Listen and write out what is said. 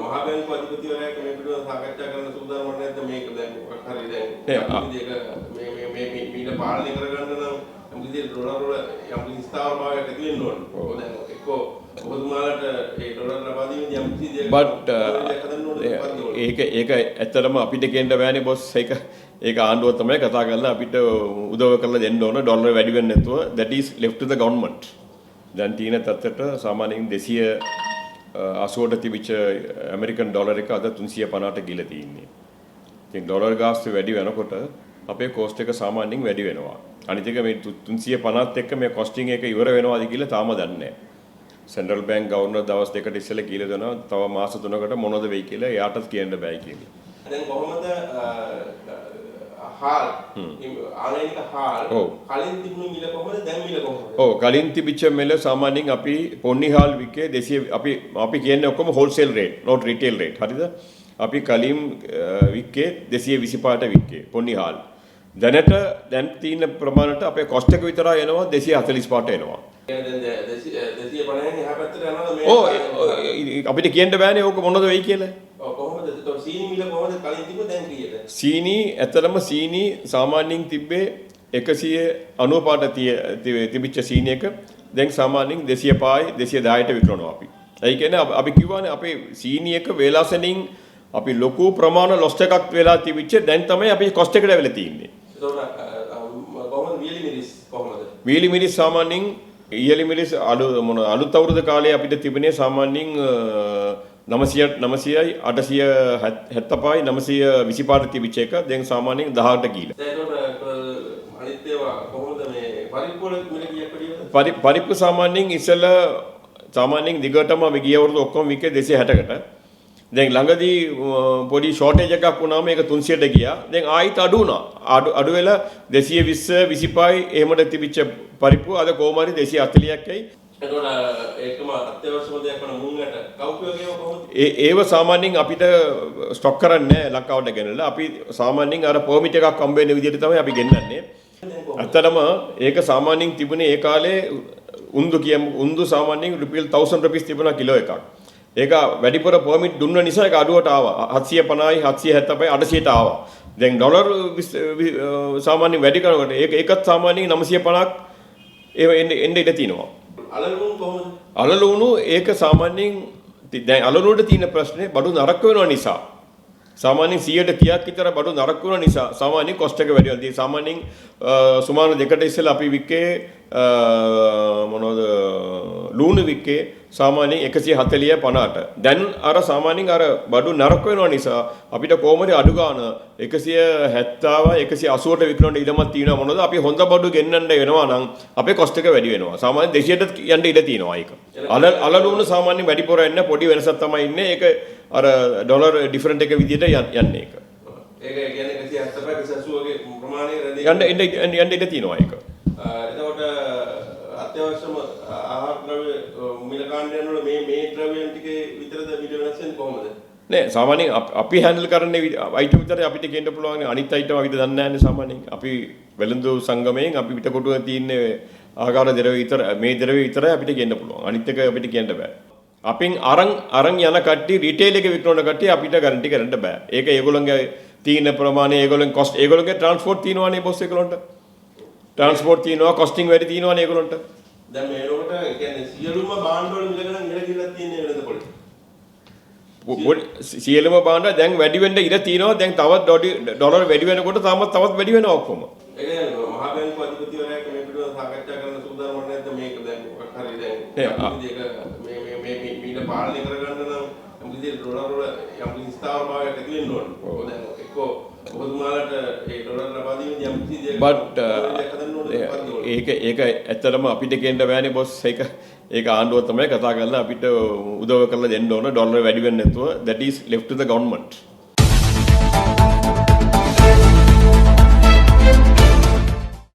මහා බැංකුව අධිපතිවරයාට මේ පිළිබඳව සාකච්ඡා කරන්න සූදානම් නැද්ද මේක දැන් මොකක් හරි දැන් මේක මීට පාලනය කරගන්න නම් යම් කිසි ඩොලර් වල යම් කිසි ස්ථාවරභාවයක් ඇති වෙන්න ඕන. දැන් එක්කෝ ඔබතුමාලට ඒ ඩොලර් ලබා දීමේදී යම් කිසි දෙයක් ඒක ඇත්තටම අපිට කියන්න බෑනේ බොස්. ඒක ආණ්ඩුව තමයි කතා කරලා අපිට උදව් කරලා දෙන්න ඕන ඩොලර් වැඩි වෙන්නේ නැතුව. that is left to the government. දැන් තියෙන තත්ත්වයට සාමාන්‍යයෙන් 280ට තිබිච්ච ඇමරිකන් ඩොලර් එක අද 350ට ගිහලා තියෙන්නේ. ඉතින් ඩොලර් ගාස්තු වැඩි වෙනකොට අපේ කෝස්ට් එක සාමාන්‍යයෙන් වැඩි වෙනවා. අනිත් එක මේ 350ත් එක්ක මේ කොස්ටිං එක ඉවර වෙනවාද කියලා තාම දන්නේ නැහැ. සෙන්ට්‍රල් බැංක් ගවර්නර් දවස් දෙකකට ඉස්සෙල්ලා කියලා දෙනවා තව මාස 3කට මොනවද වෙයි කියලා. එයාටත් කියන්න බෑ කියලා. දැන් කොහොමද හාල් ආනයනික හාල් කලින් තිබුණු මිල කොහොමද දැන් මිල කොහොමද? ඔව් කලින් තිබිච්ච මිල සාමාන්‍යයෙන් අපි පොන්නි හාල් විකේ 200 අපි කියන්නේ ඔක්කොම wholesale rate not retail rate. හරිද? අපි කලින් විකේ 225ට විකේ පොන්නි හාල්. දැන් තියෙන ප්‍රමාණයට අපේ කොස්ට් එක විතර එනවා 245ට එනවා. දැන් 250න් එහා පැත්තට යනවා මේ. ඔව් අපිට කියන්න බෑනේ ඕක මොනවද වෙයි කියලා. ඔව් කොහොමද ඒතකොට සීනි මිල කොහොමද කලින් තිබ්බ දැන් කීයද? සීනි ඇත්තටම සීනි සාමාන්‍යයෙන් තිබ්බේ 195ට තිබිච්ච සීනි එක දැන් සාමාන්‍යයෙන් 205යි 210ට විකුණනවා අපි. ඒ කියන්නේ අපි කියවනේ අපේ සීනි එක වේලාසෙනින් අපි ලොකු ප්‍රමාණ ලොස් එකක් වෙලා තිබිච්ච දැන් තමයි අපි කොස්ට් එකට ඇවිල්ලා තියෙන්නේ. ඒතකොට කොහොමද වීලි මිරිස් කොහොමද? වීලි මිරිස් සාමාන්‍යයෙන් ඊයලි මිරිස් අලුත් අවුරුදු කාලේ අපිට තිබුණේ සාමාන්‍යයෙන් 900යි 875යි 925ට තිබිච්ච එක දැන් සාමාන්‍යයෙන් 10ට ගිහිලා. ඒතකොට අනිත් ඒවා කොහොමද මේ පරිප්පු වල මිල කීයක් වැඩි? පරිප්පු සාමාන්‍යයෙන් ඉස්සෙල්ලා සාමාන්‍යයෙන් දිගටම අපි ගිය අවුරුදු ඔක්කොම විකේ 260කට. දැන් ළඟදී පොඩි ෂෝටේජ් එකක් වුණාම ඒක 300ට ගියා. දැන් ආයිත් අඩු වුණා. අඩු වෙලා 220 25යි එහෙමද තිබිච්ච පරිප්පු අද කොහොම හරි 240ක්යි. එතකොට ඒකම අත්‍යවශ්‍යම දෙයක් වන මුංගට කවුපියෝගේව කොහොමද? ඒව සාමාන්‍යයෙන් අපිට ස්ටොක් කරන්නේ නැහැ ලංකාවට ගෙනල්ලා. අපි සාමාන්‍යයෙන් අර පර්මිට් එකක් හම්බ වෙන විදිහට තමයි අපි ගෙන්නන්නේ. ඇත්තටම ඒක සාමාන්‍යයෙන් තිබුණේ ඒ කාලේ උන්දු සාමාන්‍යයෙන් රුපියල් 1000 රුපීස් තිබුණා කිලෝ එකක්. ඒක වැඩිපුර පර්මිට් දුන්න නිසා ඒක අඩුවට ආවා. 750යි 770යි 800ට ආවා. දැන් ඩොලර් සාමාන්‍යයෙන් වැඩි කරනකොට ඒකත් සාමාන්‍යයෙන් 950ක් ඒව එන්න ඉඩ තියෙනවා. අලලුණු කොහොමද? අලලුණු ඒක සාමාන්‍යයෙන් දැන් අලලුණුට තියෙන ප්‍රශ්නේ බඩු නරක වෙනවා නිසා. සාමාන්‍යයෙන් 130ක් විතර බඩු නරක වෙන නිසා සාමාන්‍යයෙන් කොස්ට් එක වැඩි වෙනවා. සාමාන්‍යයෙන් සුමාන දෙකට ඉස්සෙල්ලා අපි වික්කේ මොනවද ලුණු වික්කේ සාමාන්‍යයෙන් 140 50ට. දැන් අර සාමාන්‍යයෙන් අර බඩු නරක වෙනවා නිසා අපිට කොහොමද අඩු ගන්න 170යි 180ට විකුණන්න ඉඩමක් තියෙනවා මොනවද? අපි හොඳ බඩු ගෙන්නන්න වෙනවා නම් අපේ කොස්ට් එක වැඩි වෙනවා. සාමාන්‍යයෙන් 200ට යන්න ඉඩ තියෙනවා ඒක. අලලුණු සාමාන්‍යයෙන් වැඩිපුර එන්න පොඩි වෙනසක් තමයි ඉන්නේ. ඒක අර ඩොලර් ඩිෆරන්ට් එක විදිහට යන්නේ ඒක. ඒක කියන්නේ 175 180 වගේ ප්‍රමාණය යන්න ඉඩ තියෙනවා ඒක. එතකොට අත්‍යවශ්‍යම ආහාර ද්‍රව්‍ය මිල කාණ්ඩයන් වල මේ ද්‍රව්‍යයන් ටිකේ විතරද මිල වෙනස් වෙන්නේ කොහොමද? නෑ සාමාන්‍යයෙන් අපි හැන්ඩල් කරන්නේ අයිටම් විතර අපිට කියන්න පුළුවන් අනිත් අයිටම් අපිට දන්නේ නැහැනේ සාමාන්‍යයෙන්. අපි වෙළඳ සංගමයෙන් අපි පිට කොටුවේ තියෙන ආහාර ද්‍රව්‍ය විතර මේ ද්‍රව්‍ය විතරයි අපිට කියන්න පුළුවන්. අනිත් එක අපිට කියන්න බෑ. අපින් අරන් යන කට්ටිය රිටේල් එකේ විකුණන කට්ටිය අපිට ගැරන්ටි කරන්න බෑ. ඒක ඒගොල්ලන්ගේ තියෙන ප්‍රමාණය ඒගොල්ලන් කොස්ට් ඒගොල්ලන්ගේ ට්‍රාන්ස්පෝර්ට් තියෙනවානේ බොස් ඒගොල්ලන්ට. ට්‍රාන්ස්පෝර්ට් තියෙනවා කොස්ටිං වැඩි තියෙනවානේ ඒගොල්ලන්ට. දැන් මේකට කියන්නේ සියලුම භාණ්ඩ වල මිල ගණන් ඉහළ ගිහලා තියෙන්නේ වෙනද පොඩි. සියලුම භාණ්ඩ දැන් වැඩි වෙන්න ඉඩ තියෙනවා. දැන් තවත් ඩොලර් වැඩි වෙනකොට තවත් වැඩි වෙනවා ඔක්කොම. ඒ කියන්නේ මහා බැංකුව අධිපතිවරයාට මේ පිළිබඳව සාකච්ඡා කරන්න සූදානම් නැද්ද මේක දැන් මොකක් හරි දැන් මීට පාලනය කරගන්න නම් යම් කිසි ඩොලර් වල යම් කිසි ස්ථාවරභාවයක් ඇති වෙන්න ඕන. දැන් එක්කෝ ඔබතුමාලට ඒ ඩොලර් ලබා දීමේදී යම් කිසි දෙයක් ඒක ඇත්තටම අපිට කියන්න බෑනේ බොස්. ඒක ආණ්ඩුව තමයි කතා කරලා අපිට උදව් කරලා දෙන්න ඕන ඩොලර් වැඩි වෙන්නේ නැතුව. that is left to the government.